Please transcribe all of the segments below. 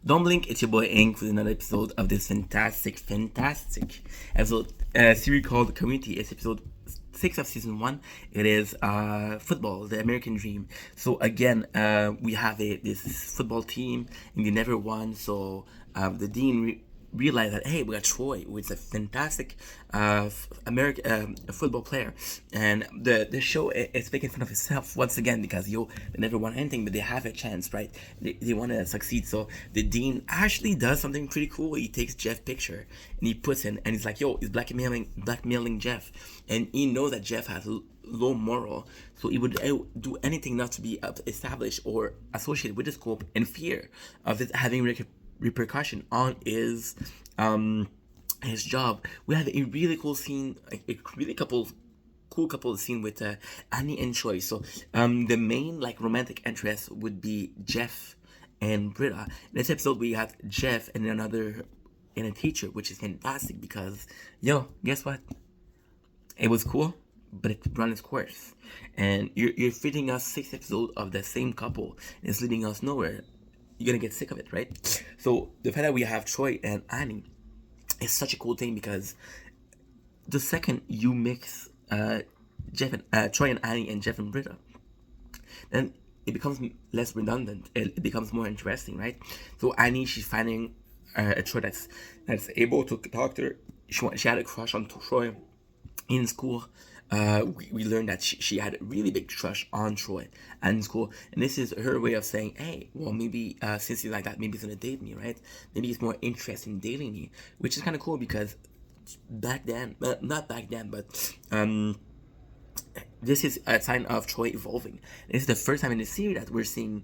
Don't blink, it's your boy Ink with another episode of this fantastic episode series called Community. It's episode 6 of season 1. It is football, the American dream. So again, we have this football team and they never won. So the dean realize that hey, we got Troy, who is a fantastic American football player, and the show is making fun of itself once again because they never won anything, but they have a chance, right? They want to succeed. So the dean actually does something pretty cool. He takes Jeff's picture and he puts in, and he's like, "Yo, he's blackmailing Jeff," and he knows that Jeff has low moral, so he would do anything not to be established or associated with the school in fear of it having repercussion on his job. We have a really cool scene, a really cool couple scene with Annie and Troy. So the main like romantic interest would be Jeff and Britta. In this episode we have Jeff and a teacher, which is fantastic because guess what? It was cool, but it run its course. And you're feeding us 6 episodes of the same couple, and it's leading us nowhere. You're gonna get sick of it, right? So the fact that we have Troy and Annie is such a cool thing because the second you mix Troy and Annie and Jeff and Britta, then it becomes less redundant. It becomes more interesting, right? So Annie, she's finding a Troy that's able to talk to her. She had a crush on Troy in school. We learned that she had a really big crush on Troy in school, and this is her way of saying, hey, well, maybe since he's like that, maybe he's gonna date me, right? Maybe he's more interested in dating me, which is kind of cool because back then, not back then, but this is a sign of Troy evolving. This is the first time in the series that we're seeing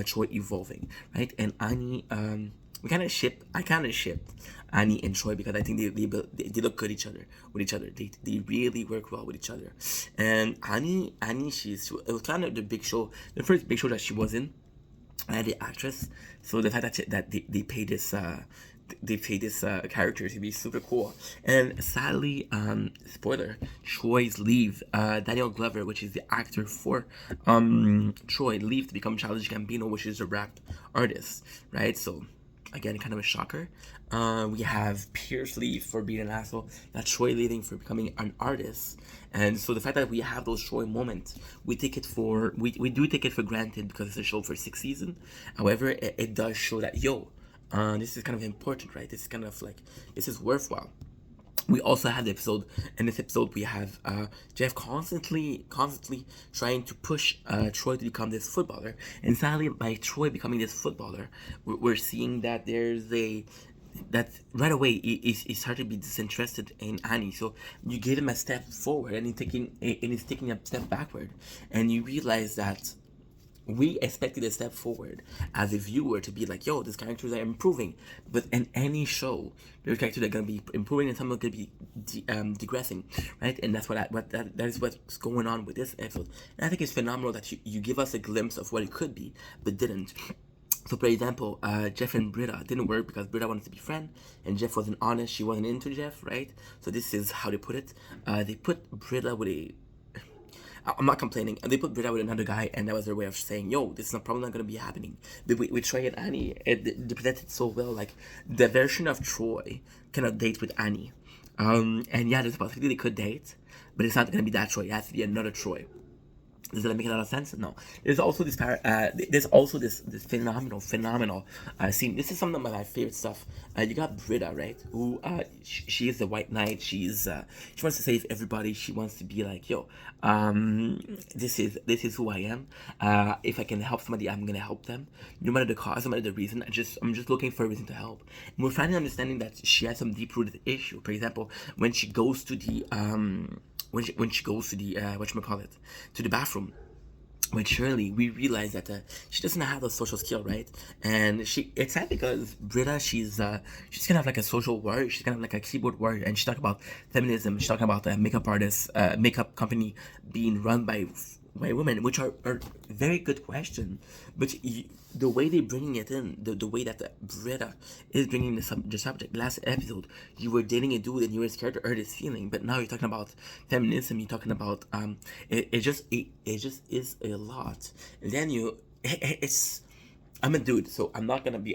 Troy evolving, right? And Annie, I kind of shipped Annie and Troy because I think they look good with each other. They really work well with each other. And Annie, it was kind of the first big show that she was in, the actress. So the fact that they paid this character to be super cool. And sadly, spoiler, Troy's leave, Daniel Glover, which is the actor for Troy, leave to become Childish Gambino, which is a rap artist, right? So again, kind of a shocker. We have Pierce leave for being an asshole. That Troy leaving for becoming an artist. And so the fact that we have those Troy moments, we do take it for granted because it's a show for 6 seasons. However, it does show that this is kind of important, right? This is kind of like this is worthwhile. We also have in this episode we have Jeff constantly trying to push Troy to become this footballer, and sadly by Troy becoming this footballer, we're seeing that that right away he started to be disinterested in Annie. So you give him a step forward and he's taking a step backward, and you realize that we expected a step forward as a viewer to be like, yo, these characters are improving. But in any show, there's characters that are gonna be improving and some are gonna be digressing, right? And that's that is what's going on with this episode. And I think it's phenomenal that you give us a glimpse of what it could be, but didn't. So, for example, Jeff and Britta didn't work because Britta wanted to be friend, and Jeff wasn't honest. She wasn't into Jeff, right? So this is how they put it. They put Britta with I'm not complaining. They put Britta with another guy, and that was their way of saying, "Yo, this is probably not gonna be happening." But with Troy and Annie, they presented so well. Like the version of Troy cannot date with Annie, and yeah, there's a possibility they could date, but it's not gonna be that Troy. It has to be another Troy. Does that make a lot of sense? No. There's also this phenomenal scene. This is some of my favorite stuff. You got Britta, right? Who she is the white knight. She wants to save everybody. She wants to be like, yo, this is who I am. If I can help somebody, I'm gonna help them, no matter the cause, no matter the reason. I'm just looking for a reason to help. And we're finally understanding that she has some deep rooted issue. For example, when she goes to the when she goes to the whatchamacallit, to the bathroom with Shirley, we realize that she doesn't have the social skill, right? And it's sad because Britta, she's kind of like a social warrior. She's kind of like a keyboard warrior, and she's talking about feminism. She's talking about the makeup artist, makeup company being run by women, which are very good question. But the way they're bringing it in, the way that Britta is bringing the subject. Last episode, you were dating a dude and you were scared to hurt his feeling, but now you're talking about feminism. You're talking about it just is a lot. And then it's I'm a dude, so I'm not gonna be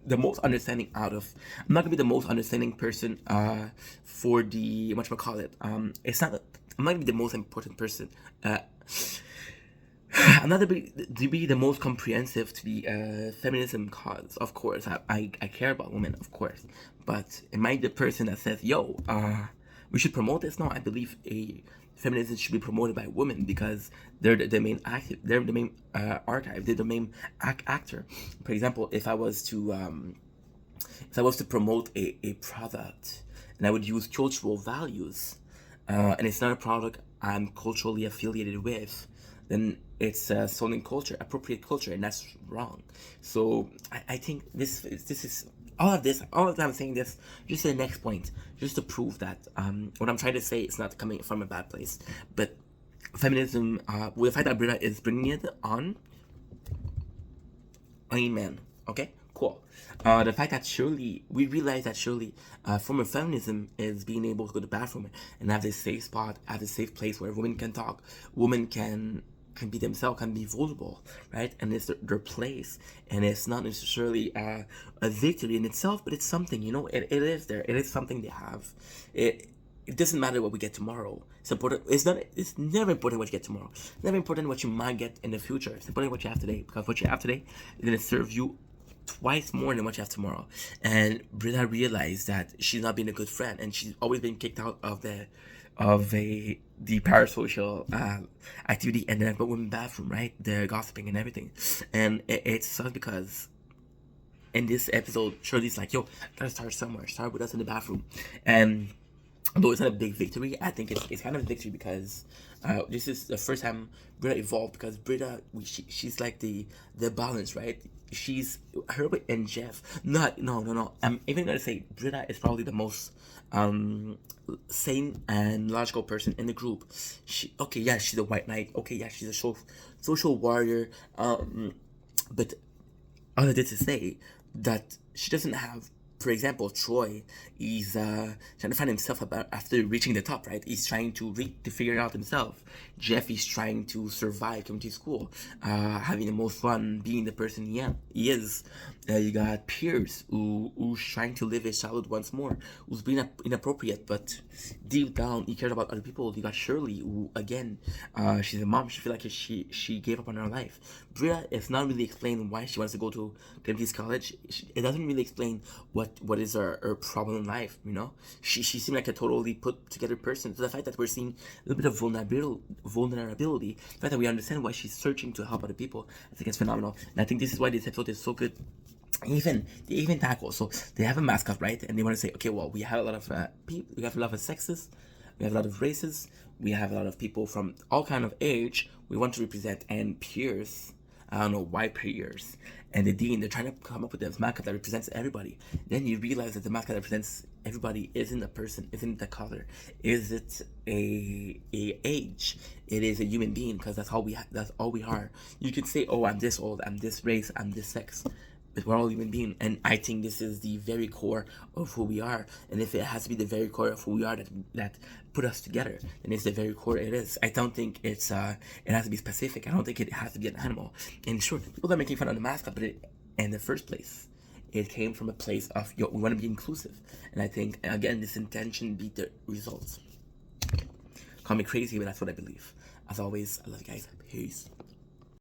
the most understanding out of. I'm not gonna be the most understanding person for the whatchamacallit. It's not. I'm not gonna be the most important person. I'm not to be the most comprehensive to the feminism cause. Of course, I care about women, of course, but am I the person that says, "Yo, we should promote this"? No, I believe a feminism should be promoted by women because they're the main active. They're the main archive. They're the main actor. For example, if I was to promote a product and I would use cultural values, and it's not a product I'm culturally affiliated with, then it's stolen culture, appropriate culture, and that's wrong. So I think this is all of that. I'm saying this just to the next point, just to prove that what I'm trying to say is not coming from a bad place, but feminism, with the fact that Britta is bringing it on, amen. Okay, cool. The fact that surely we realize that surely form of feminism is being able to go to the bathroom and have this safe spot, have this safe place where women can talk, women can be themselves, can be vulnerable, right? And it's their place, and it's not necessarily a victory in itself, but it's something, it is there. It is something they have. It doesn't matter what we get tomorrow. It's important. It's never important what you get tomorrow. It's never important what you might get in the future. It's important what you have today, because what you have today is gonna serve you twice more than what you have tomorrow. And Britta realized that she's not been a good friend, and she's always been kicked out of the parasocial activity and the women bathroom, right? The gossiping and everything. And it sucks because in this episode, Shirley's like, "Yo, gotta start somewhere. Start with us in the bathroom." And although it's not a big victory, I think it's kind of a victory because this is the first time Britta evolved, because Britta, she's like the balance, right? She's her and Jeff. No. I'm even gonna say Britta is probably the most sane and logical person in the group. She's a white knight. Okay, yeah, she's a social warrior. But all I did to say that she doesn't have. For example, Troy is trying to find himself after reaching the top, right? He's trying to figure it out himself. Jeff is trying to survive coming to school, having the most fun, being the person he is. You got Pierce, who's trying to live his childhood once more, who's being inappropriate, but deep down he cares about other people. You got Shirley, who again, she's a mom. She feels like she gave up on her life. Bria, it's not really explained why she wants to go to Clemson College. It doesn't really explain what is her problem in life. She seemed like a totally put together person. So the fact that we're seeing a little bit of vulnerability, the fact that we understand why she's searching to help other people, I think it's phenomenal. And I think this is why this episode is so good. They even tackle, so they have a mascot, right? And they want to say, okay, well, we have a lot of people, we have a lot of sexes, we have a lot of races, we have a lot of people from all kind of age we want to represent. And Pierce, I don't know why Pierce and the dean, they're trying to come up with this mascot that represents everybody. Then you realize that the mascot that represents everybody isn't a person, isn't the color, is it a age? It is a human being, because that's all we are. You can say, oh, I'm this old, I'm this race, I'm this sex, but we're all human beings. And I think this is the very core of who we are. And if it has to be the very core of who we are that put us together, then it's the very core it is. I don't think it has to be specific. I don't think it has to be an animal. And sure, people are making fun of the mascot, but in the first place, it came from a place of, we want to be inclusive. And I think, again, this intention beat the results. Call me crazy, but that's what I believe. As always, I love you guys. Peace.